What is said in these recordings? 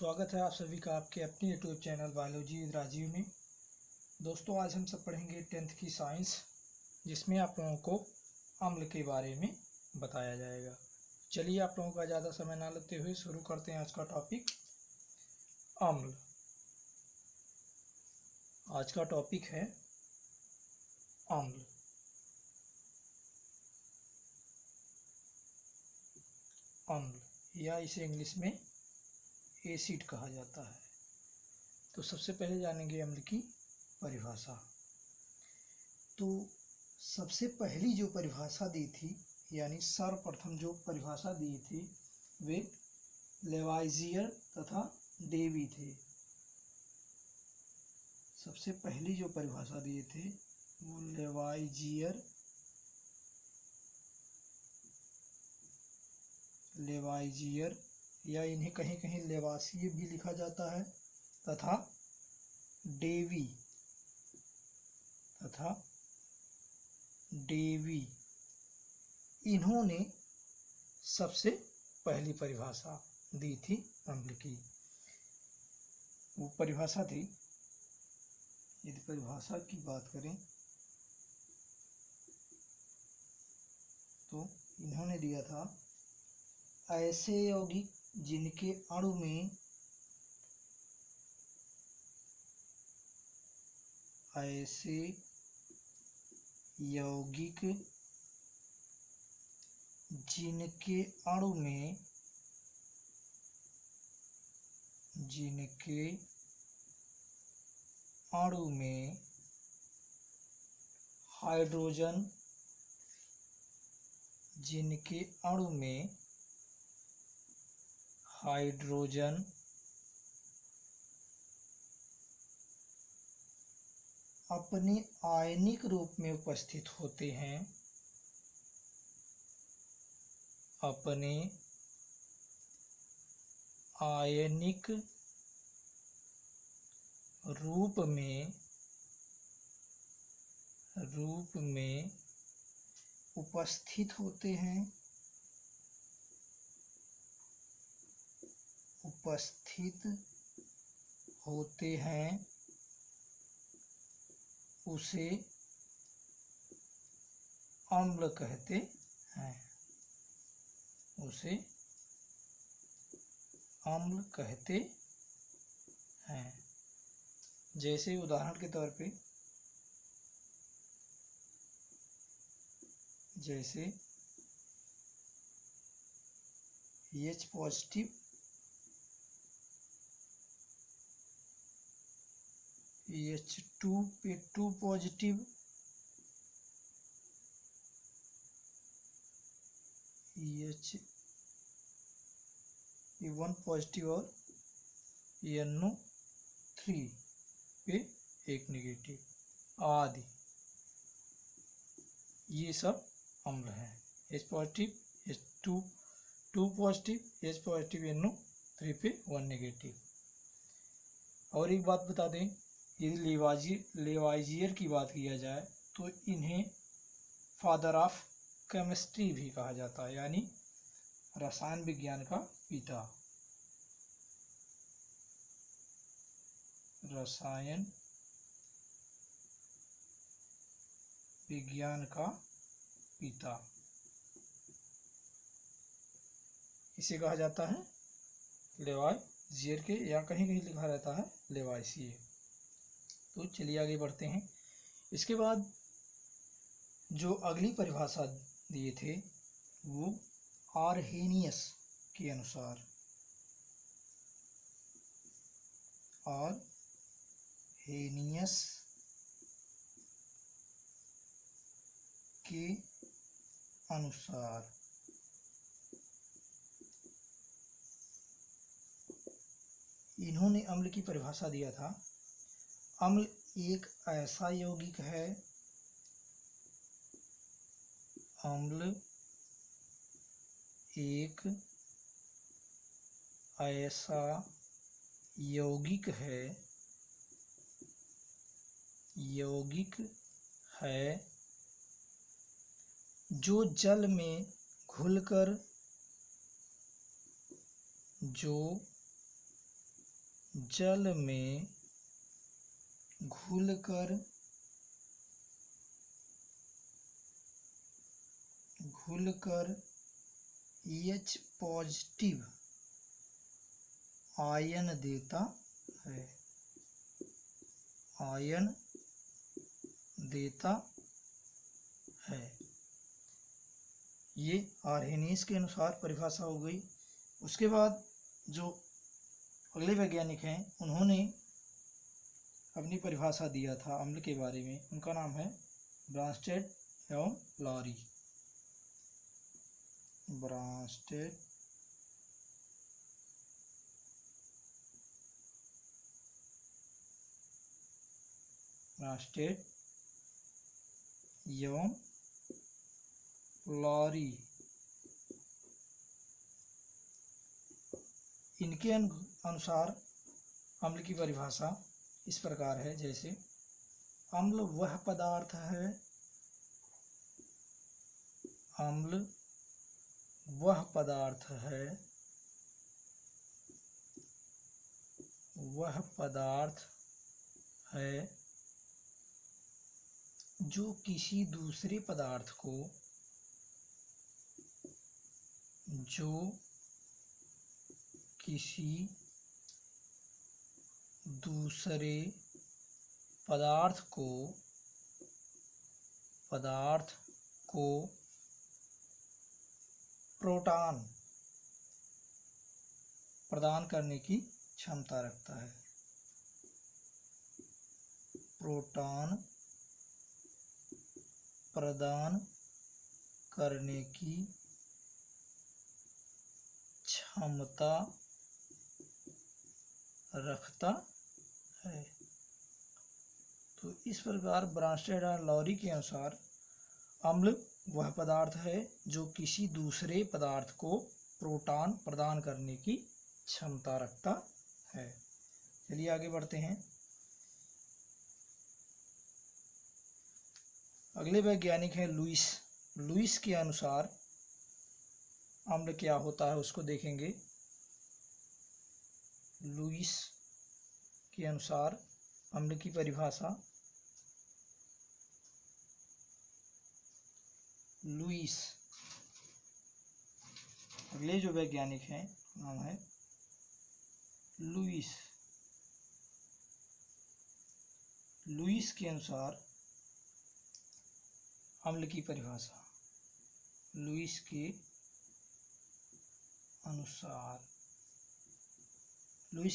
स्वागत है आप सभी का आपके अपने YouTube channel biology with Rajeev में। दोस्तों, आज हम सब पढ़ेंगे 10th की साइंस, जिसमें आप लोगों को अम्ल के बारे में बताया जाएगा। चलिए, आप लोगों का ज़्यादा समय ना लेते हुए शुरू करते हैं आज का टॉपिक अम्ल। आज का टॉपिक है अम्ल। अम्ल या इसे इंग्लिश में एसिड कहा जाता है। तो सबसे पहले जानेंगे अम्ल की परिभाषा। तो सबसे पहली जो परिभाषा दी थी, यानी सर्वप्रथम जो परिभाषा दी थी, वे लेवाइजियर तथा डेवी थे। सबसे पहली जो परिभाषा दिए थे वो लेवाइजियर या इन्हें कहीं कहीं लेवासिय भी लिखा जाता है, तथा डेवी इन्होंने सबसे पहली परिभाषा दी थी अम्ल की। वो परिभाषा थी, यदि परिभाषा की बात करें तो इन्होंने दिया था ऐसे यौगिक जिनके अणु में हाइड्रोजन अपने आयनिक रूप में उपस्थित होते हैं, अपने आयनिक रूप में उपस्थित होते हैं उसे अम्ल कहते हैं। जैसे उदाहरण के तौर पे जैसे H पॉजिटिव, H2 पे 2 पॉजिटिव, H1 पॉजिटिव और NO3 पे 1 नेगेटिव आदि, ये सब अम्ल हैं। H positive, H2 positive, H positive, NO3 पे 1 नेगेटिव। और एक बात बता दें, यदि लेवाइजियर की बात किया जाए तो इन्हें फादर ऑफ केमिस्ट्री भी कहा जाता है, यानी रसायन विज्ञान का पिता। रसायन विज्ञान का पिता इसे कहा जाता है लेवाइजियर के, या कहीं कहीं लिखा रहता है लेवाइसिए। तो चलिए आगे बढ़ते हैं। इसके बाद जो अगली परिभाषा दिए थे वो आरहेनियस के अनुसार, इन्होंने अम्ल की परिभाषा दिया था। अम्ल एक ऐसा यौगिक है, जो जल में घुलकर जल में घुलकर H पॉजिटिव आयन देता है, ये आर्हेनियस के अनुसार परिभाषा हो गई। उसके बाद जो अगले वैज्ञानिक हैं उन्होंने अपनी परिभाषा दिया था अम्ल के बारे में, उनका नाम है ब्रांस्टेड एवं लॉरी। ब्रांस्टेड एवं लॉरी, इनके अनुसार अम्ल की परिभाषा इस प्रकार है, जैसे अम्ल वह पदार्थ है, अम्ल वह पदार्थ है जो किसी दूसरे पदार्थ को प्रोटॉन प्रदान करने की क्षमता रखता है। प्रोटॉन प्रदान करने की क्षमता रखता है। तो इस प्रकार ब्रांस्टेड और लॉरी के अनुसार अम्ल वह पदार्थ है जो किसी दूसरे पदार्थ को प्रोटॉन प्रदान करने की क्षमता रखता है। चलिए आगे बढ़ते हैं। अगले वैज्ञानिक हैं लुईस। लुईस के अनुसार अम्ल क्या होता है उसको देखेंगे। लुईस के अनुसार अम्ल की परिभाषा, लुईस, अगले जो वैज्ञानिक हैं नाम है लुईस। लुईस के अनुसार अम्ल की परिभाषा, लुईस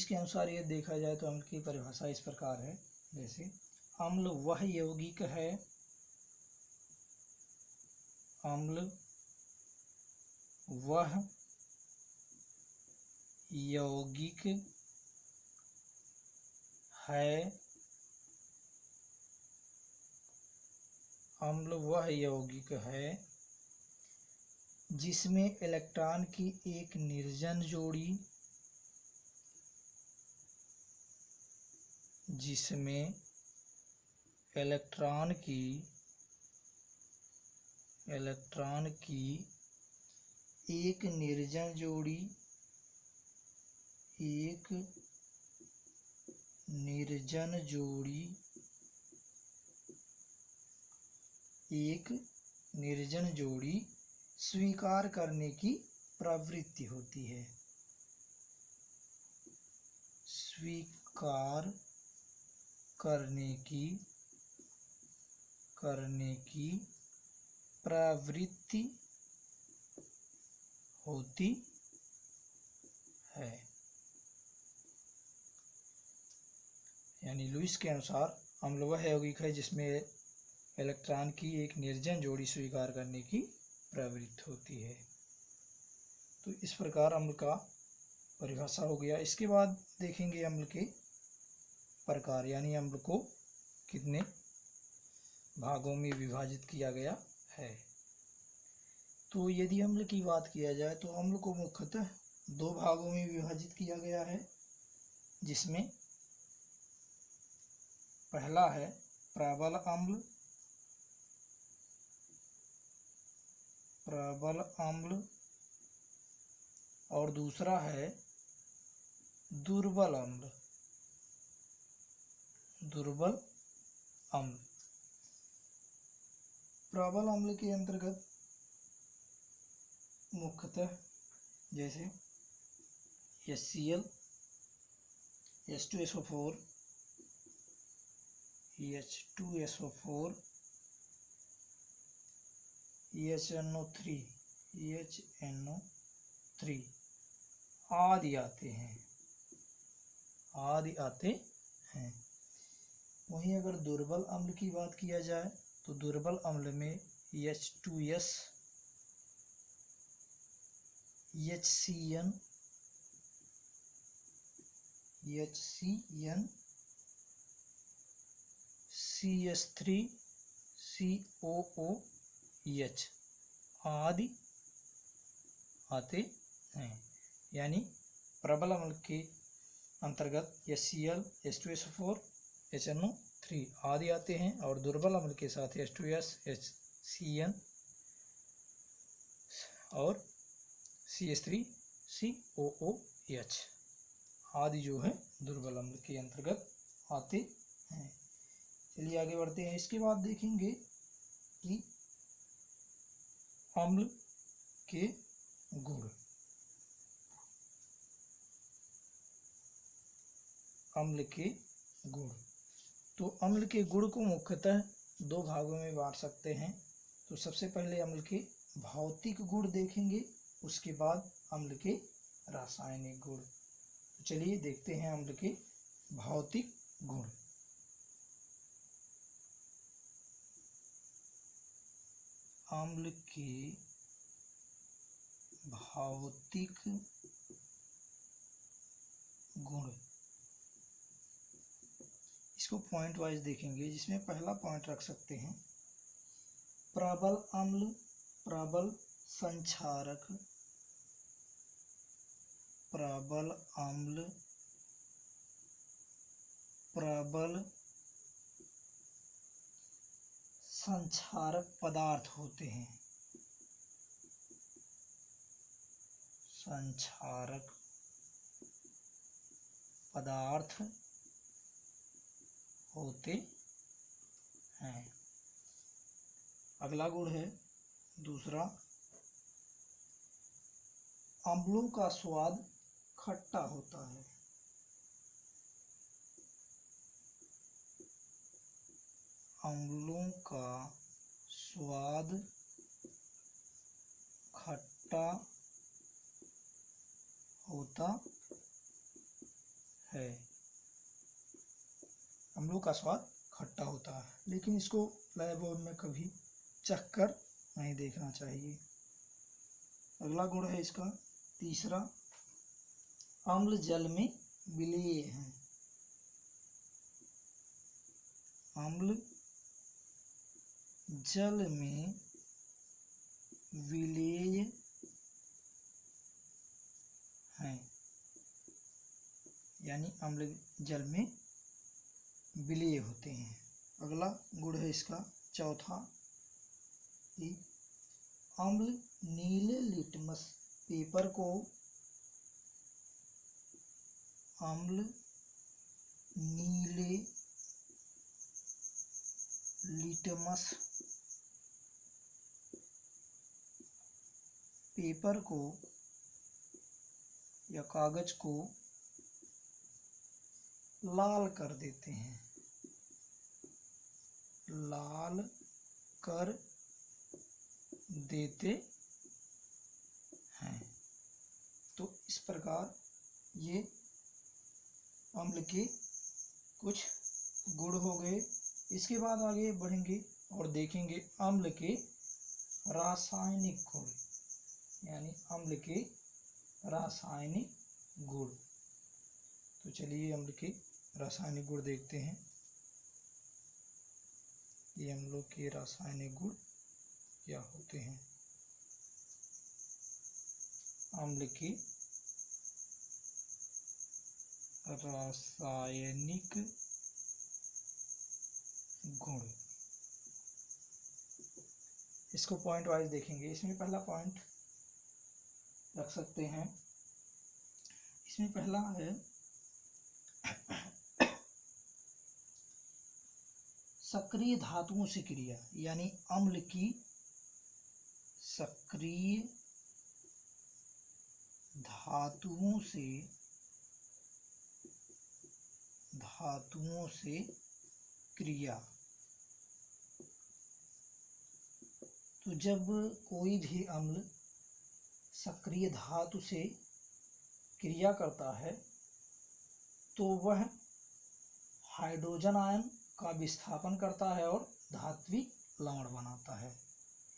के अनुसार ये देखा जाए तो अम्ल की परिभाषा इस प्रकार है, जैसे अम्ल वह यौगिक है, अम्ल वह यौगिक है, अम्ल वह यौगिक है जिसमें इलेक्ट्रॉन की एक निर्जन जोड़ी, जिसमें इलेक्ट्रॉन की एक निर्जन जोड़ी, एक निर्जन जोड़ी स्वीकार करने की प्रवृत्ति होती है। स्वीकार करने की प्रवृत्ति होती है। यानी लुईस के अनुसार अम्ल वह यौगिक है जिसमें इलेक्ट्रॉन की एक निर्जन जोड़ी स्वीकार करने की प्रवृत्ति होती है। तो इस प्रकार अम्ल का परिभाषा हो गया। इसके बाद देखेंगे अम्ल के प्रकार, यानी अम्ल को कितने भागों में विभाजित किया गया है। तो यदि अम्ल की बात किया जाए तो अम्ल को मुख्यतः दो भागों में विभाजित किया गया है, जिसमें पहला है प्रबल अम्ल और दूसरा है दुर्बल अम्ल। दुर्बल अम्ल। प्रबल अम्ल के अंतर्गत मुख्यतः जैसे HCl, H2SO4, H2SO4, EHNO3 आदि आते हैं। वहीं अगर दुर्बल अम्ल की बात किया जाए तो दुर्बल अम्ल में H2S, HCN, CS3, COOH आदि आते हैं। यानी प्रबल अम्ल के अंतर्गत HCl, H2SO4, HNO3 आदि आते हैं और दुर्बल अम्ल के साथ H2S, HCN और CS3, COOH आदि जो है दुर्बल अम्ल के अंतर्गत आते हैं। चलिए आगे बढ़ते हैं। इसके बाद देखेंगे कि अम्ल के गुण। अम्ल के गुण, तो अम्ल के गुण को मुख्यतः दो भागों में बांट सकते हैं। तो सबसे पहले अम्ल के भौतिक गुण देखेंगे, उसके बाद अम्ल के रासायनिक गुण। तो चलिए देखते हैं अम्ल के भौतिक गुण। अम्ल के भौतिक गुण, इसको पॉइंट वाइज देखेंगे, जिसमें पहला पॉइंट रख सकते हैं प्रबल अम्ल प्रबल संक्षारक। प्रबल अम्ल प्रबल संक्षारक पदार्थ होते हैं। संक्षारक पदार्थ होते हैं। अगला गुण है दूसरा, अम्लों का स्वाद खट्टा होता है। अम्लों का स्वाद खट्टा होता है। अम्लों का स्वाद खट्टा होता है, लेकिन इसको लैब में कभी चख कर नहीं देखना चाहिए। अगला गुण है इसका तीसरा, अम्ल जल में विलेय हैं। अम्ल जल में विलेय हैं, यानी अम्ल जल में विलेय होते हैं। अगला गुण है इसका चौथा, कि अम्ल नीले लिटमस पेपर को अम्ल नीले लिटमस पेपर को या कागज को लाल कर देते हैं। लाल कर देते हैं। तो इस प्रकार ये अम्ल के कुछ गुण हो गए। इसके बाद आगे बढ़ेंगे और देखेंगे अम्ल के रासायनिक गुण, यानी अम्ल के रासायनिक गुण। तो चलिए अम्ल के रासायनिक गुण देखते हैं। ये अम्लों के रासायनिक गुण क्या होते हैं। अम्ल के रासायनिक गुण, इसको पॉइंट वाइज देखेंगे। इसमें पहला पॉइंट रख सकते हैं, इसमें पहला है सक्रिय धातुओं से क्रिया, यानी अम्ल की सक्रिय धातुओं से क्रिया। तो जब कोई भी अम्ल सक्रिय धातु से क्रिया करता है तो वह हाइड्रोजन आयन का विस्थापन करता है और धात्विक लवण बनाता है,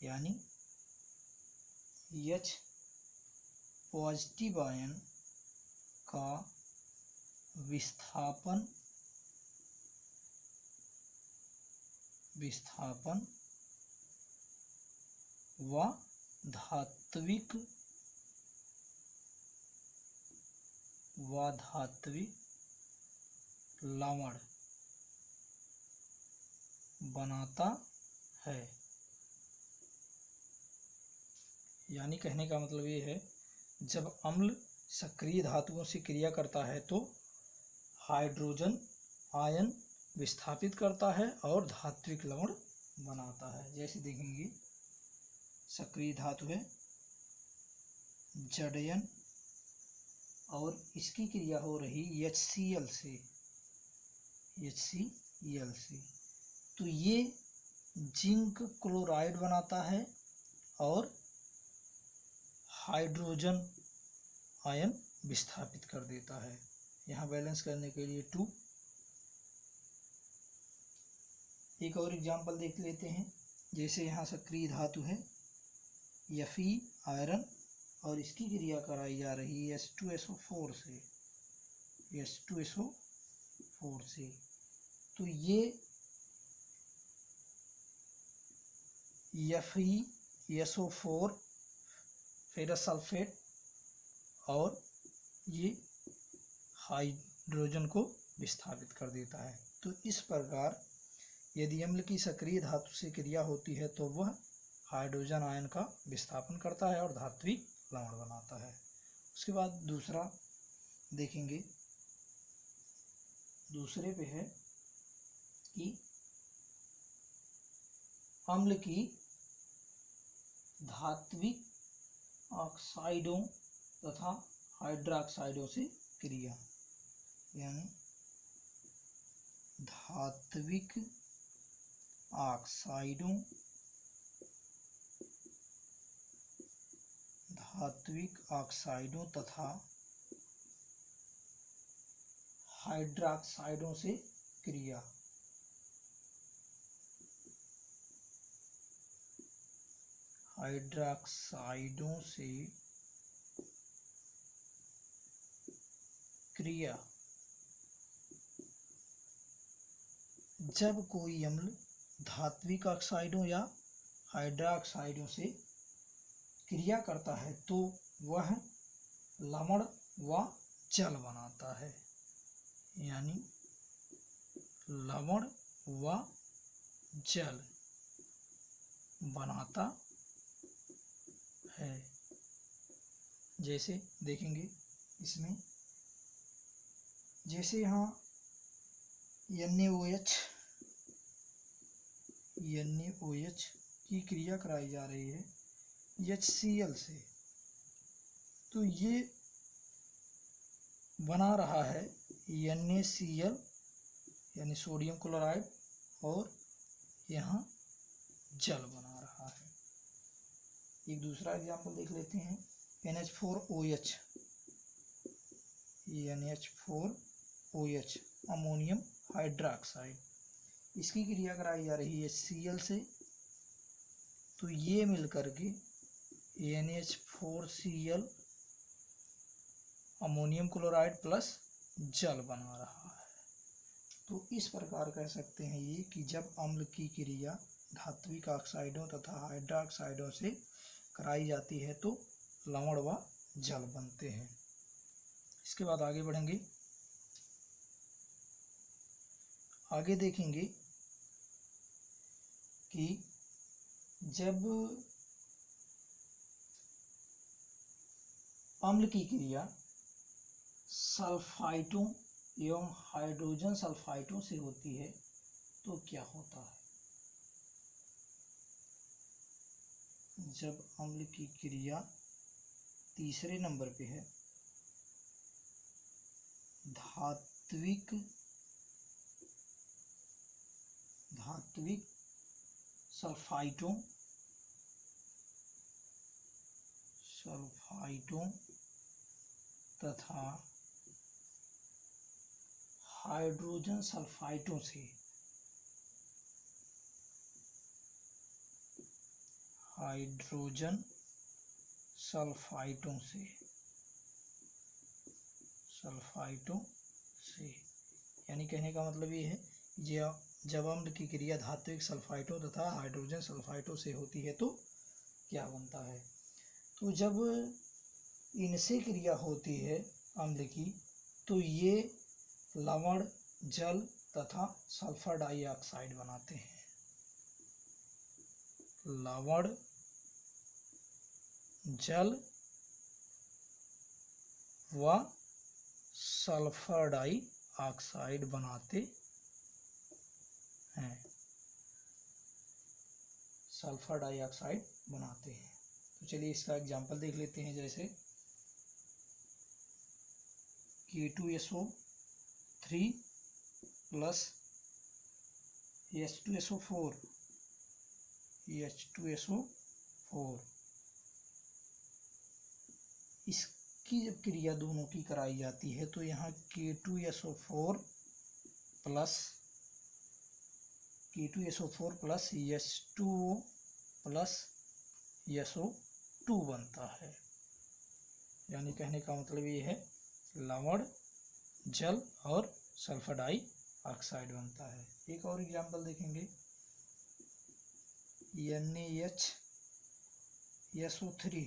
यानी H पॉजिटिव आयन का विस्थापन व धात्विक लवण बनाता है। यानी कहने का मतलब ये है, जब अम्ल सक्रिय धातुओं से क्रिया करता है तो हाइड्रोजन आयन विस्थापित करता है और धात्विक लवण बनाता है। जैसे देखेंगे, सक्रिय धातु है Zn और इसकी क्रिया हो रही HCl से, तो ये जिंक क्लोराइड बनाता है और हाइड्रोजन आयन विस्थापित कर देता है। यहाँ बैलेंस करने के लिए 2। एक और एग्जांपल देख लेते हैं। जैसे यहाँ सक्रिय धातु है Fe आयरन और इसकी क्रिया कराई जा रही है H2SO4 से, तो ये FeSO4 फेरस सल्फेट और ये हाइड्रोजन को विस्थापित कर देता है। तो इस प्रकार यदि अम्ल की सक्रिय धातु से क्रिया होती है तो वह हाइड्रोजन आयन का विस्थापन करता है और धात्विक लवण बनाता है। उसके बाद दूसरा देखेंगे, दूसरे पे है कि अम्ल की धात्विक ऑक्साइडों तथा हाइड्रोक्साइडों से क्रिया, यानी धात्विक ऑक्साइडों तथा हाइड्रोक्साइडों से क्रिया। जब कोई अम्ल धात्विक ऑक्साइडों या हाइड्रोक्साइडों से क्रिया करता है तो वह लवण व जल बनाता है, यानी लवण व जल बनाता है। जैसे देखेंगे इसमें, जैसे यहाँ NaOH की क्रिया कराई जा रही है HCl से, तो ये बना रहा है NaCl यानी सोडियम क्लोराइड और यहाँ जल बना रहा है। एक दूसरा एग्जाम्पल देख लेते हैं, NH4OH अमोनियम हाइड्रोक्साइड, इसकी क्रिया कराई जा रही है HCl से, तो ये मिलकर के NH4Cl अमोनियम क्लोराइड प्लस जल बना रहा है। तो इस प्रकार कह सकते हैं ये कि जब अम्ल की क्रिया धात्विक ऑक्साइडों तथा हाइड्रोक्साइडों से कराई जाती है तो लवण व जल बनते हैं। इसके बाद आगे बढ़ेंगे, आगे देखेंगे कि जब अम्ल की क्रिया सल्फाइटों एवं हाइड्रोजन सल्फाइटों से होती है तो क्या होता है? जब अम्ल की क्रिया तीसरे नंबर पे है, धात्विक सल्फाइटों तथा हाइड्रोजन सल्फाइटों से यानी कहने का मतलब ये है, जब अम्ल की क्रिया धात्विक सल्फाइटों तथा हाइड्रोजन सल्फाइटों से होती है तो क्या बनता है? तो जब इनसे क्रिया होती है अम्ल की, तो ये लवण, जल तथा सल्फर डाइऑक्साइड बनाते हैं। लवण, जल व सल्फर डाइऑक्साइड बनाते हैं। तो चलिए इसका एग्जांपल देख लेते हैं। जैसे K2SO3 प्लस H2SO4 इसकी जब क्रिया दोनों की कराई जाती है तो यहाँ K2SO4 plus H2O plus SO2 बनता है। यानी कहने का मतलब ये है, लवण, जल और सल्फर डाइऑक्साइड बनता है। एक और एग्जांपल देखेंगे, NaHSO3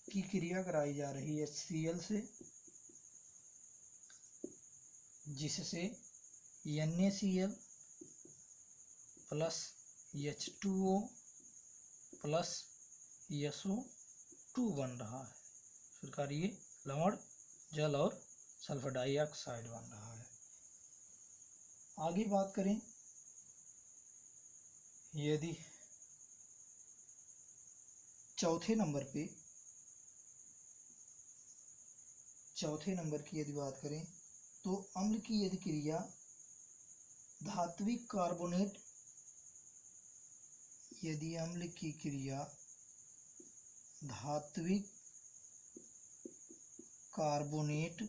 की क्रिया कराई जा रही है HCl से, जिससे NaCl plus H2O plus SO2 बन रहा है। इस प्रकार ये लवण, जल और सल्फर डाइऑक्साइड बन रहा है। आगे बात करें, यदि चौथे नंबर की यदि बात करें, तो अम्ल की यदि क्रिया धात्विक कार्बोनेट, यदि अम्ल की क्रिया धात्विक कार्बोनेट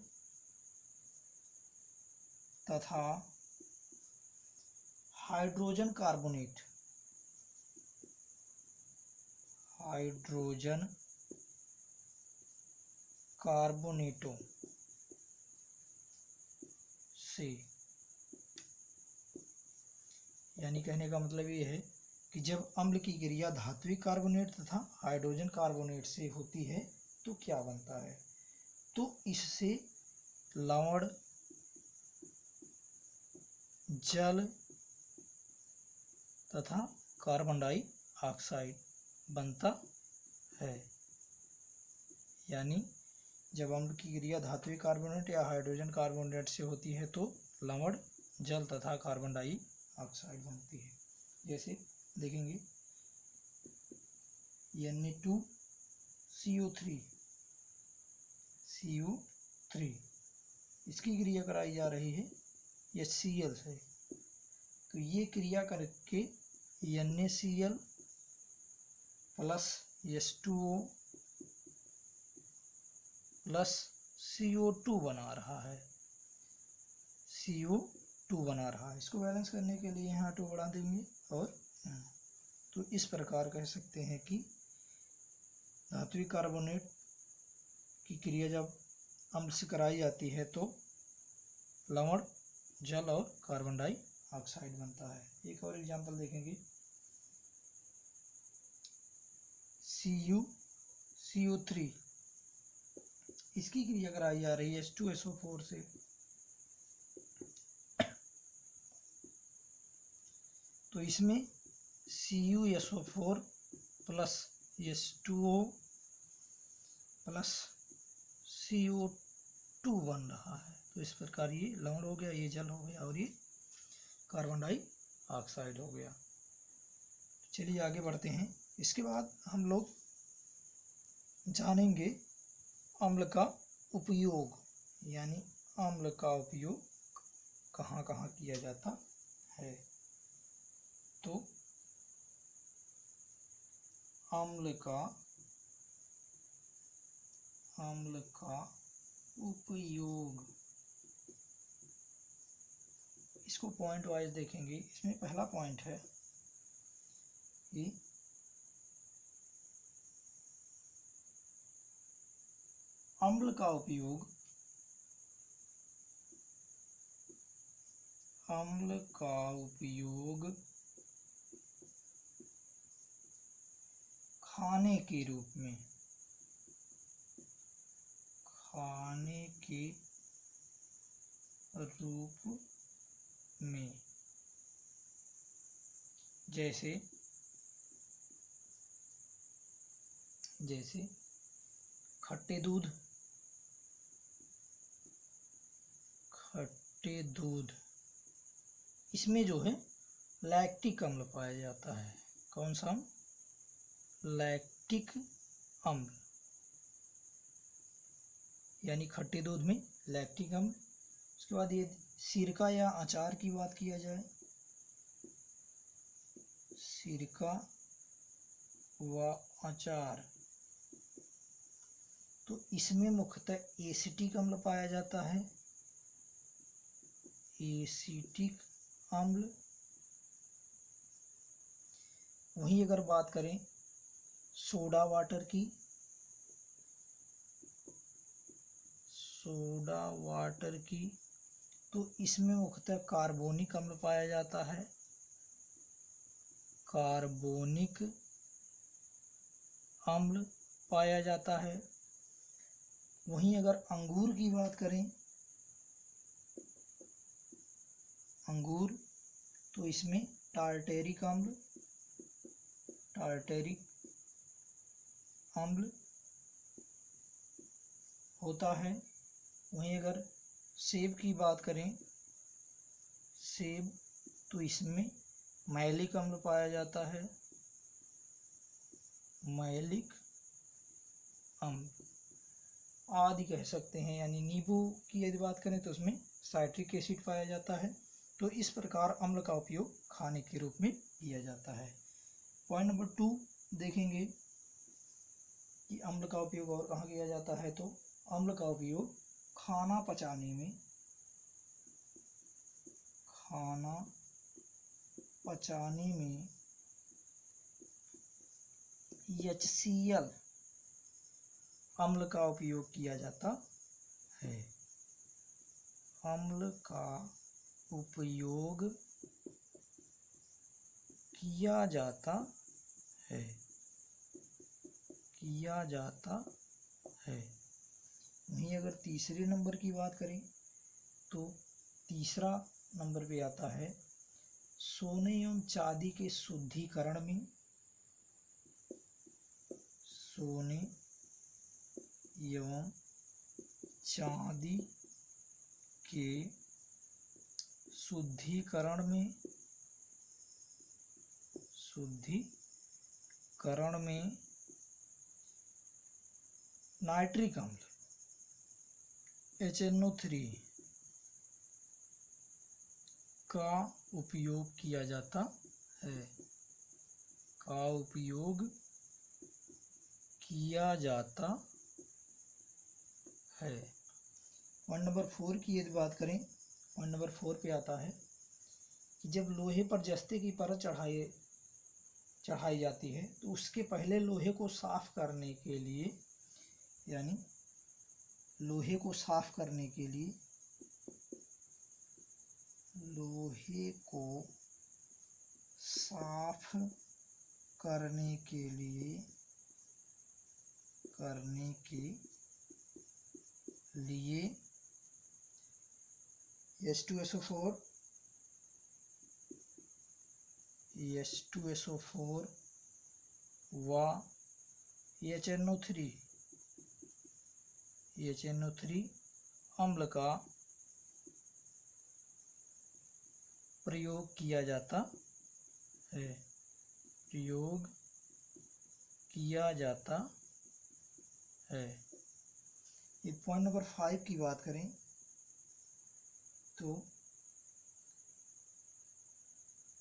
तथा हाइड्रोजन कार्बोनेटों से, यानी कहने का मतलब ये है कि जब अम्ल की क्रिया धात्विक कार्बोनेट तथा हाइड्रोजन कार्बोनेट से होती है तो क्या बनता है? तो इससे लवण, जल तथा कार्बन डाइऑक्साइड बनता है। यानी जब अम्ल की क्रिया धात्विक कार्बोनेट या हाइड्रोजन कार्बोनेट से होती है तो लवण, जल तथा कार्बन डाइऑक्साइड बनती है। जैसे देखेंगे Na2CO3 इसकी क्रिया कराई जा रही है HCl से, तो ये क्रिया करके NaCl plus H2O plus CO2 बना रहा है। इसको बैलेंस करने के लिए यहाँ 2 बढ़ा देंगे और तो इस प्रकार कह सकते हैं कि धात्विक कार्बोनेट की क्रिया जब अम्ल से कराई जाती है तो लवण, जल और कार्बन डाइऑक्साइड बनता है। एक और एग्जांपल देखेंगे, CuCO3 इसकी क्रिया कराई जा रही है H2SO4 से, तो इसमें CuSO4 plus H2O plus CO2 बन रहा है। तो इस प्रकार ये लवण हो गया, ये जल हो गया और ये कार्बन डाइऑक्साइड हो गया। चलिए आगे बढ़ते हैं। इसके बाद हम लोग जानेंगे अम्ल का उपयोग, यानी अम्ल का उपयोग कहाँ कहाँ किया जाता है। तो अम्ल का उपयोग, इसको पॉइंट वाइज देखेंगे। इसमें पहला पॉइंट है कि अम्ल का उपयोग खाने के रूप में जैसे खट्टे दूध, इसमें जो है लैक्टिक अम्ल पाया जाता है। कौन सा? लैक्टिक अम्ल, यानी खट्टे दूध में लैक्टिक अम्ल। उसके बाद ये सिरका या अचार की बात किया जाए, सिरका व अचार, तो इसमें मुख्यतः एसिटिक अम्ल पाया जाता है, एसिटिक अम्ल। वहीं अगर बात करें सोडा वाटर की, तो इसमें मुख्यतः कार्बोनिक अम्ल पाया जाता है, कार्बोनिक अम्ल पाया जाता है। वहीं अगर अंगूर की बात करें, अंगूर, तो इसमें टार्टेरिक अम्ल होता है। वहीं अगर सेब की बात करें, सेब, तो इसमें मैलिक अम्ल पाया जाता है, मैलिक अम्ल आदि कह सकते हैं। यानी नींबू की यदि बात करें तो उसमें साइट्रिक एसिड पाया जाता है। तो इस प्रकार अम्ल का उपयोग खाने के रूप में किया जाता है। पॉइंट नंबर 2 देखेंगे कि अम्ल का उपयोग और कहाँ किया जाता है। तो अम्ल का उपयोग खाना पचाने में HCl अम्ल का उपयोग किया जाता है। अम्ल का उपयोग किया जाता है। वहीं अगर तीसरे नंबर की बात करें, तो तीसरा नंबर पे आता है सोने एवं चांदी के शुद्धिकरण में, सोने एवं चांदी के शुद्धिकरण में नाइट्रिक अम्ल HNO3 का उपयोग किया जाता है, पॉइंट नंबर 4 की यदि बात करें, पॉइंट नंबर 4 पे आता है कि जब लोहे पर जस्ते की परत चढ़ाई जाती है, तो उसके पहले लोहे को साफ करने के लिए, यानी लोहे को साफ करने के लिए H2SO4 व HNO3 अम्ल का प्रयोग किया जाता है, प्रयोग किया जाता है। ये पॉइंट नंबर 5 की बात करें तो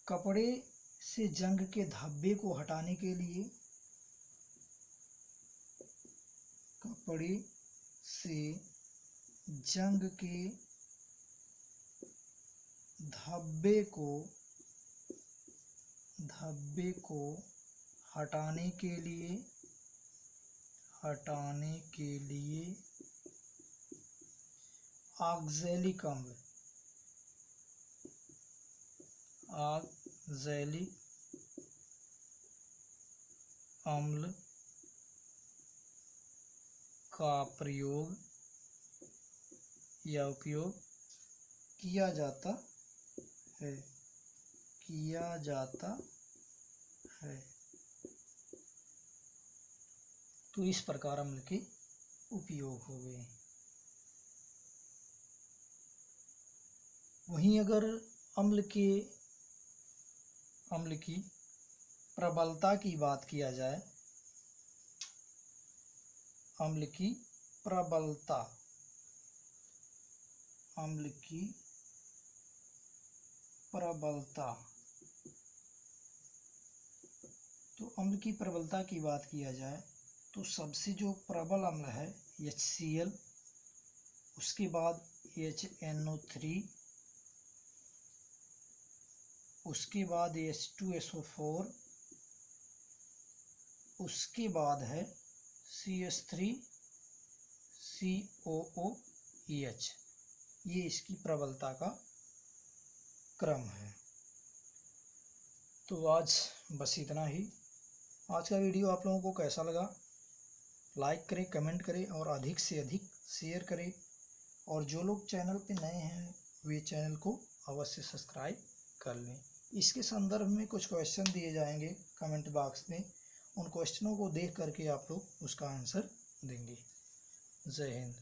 कपड़े से जंग के धब्बे को हटाने के लिए, कपड़े से जंग के धब्बे को हटाने के लिए ऑक्सैलिक अम्ल का प्रयोग या उपयोग किया जाता है, तो इस प्रकार अम्ल के उपयोग हो गए। वहीं अगर अम्ल की प्रबलता की बात किया जाए, अम्ल की प्रबलता, तो अम्ल की प्रबलता की बात किया जाए तो सबसे जो प्रबल अम्ल है HCl, उसके बाद HNO3, उसके बाद H2SO4, उसके बाद है CH3COOH। ये इसकी प्रबलता का क्रम है। तो आज बस इतना ही। आज का वीडियो आप लोगों को कैसा लगा, लाइक करें, कमेंट करें और अधिक से अधिक शेयर करें। और जो लोग चैनल पे नए हैं वे चैनल को अवश्य सब्सक्राइब कर लें। इसके संदर्भ में कुछ क्वेश्चन दिए जाएंगे कमेंट बॉक्स में, उन क्वेश्चनों को देख करके आप लोग उसका आंसर देंगे। जय हिंद।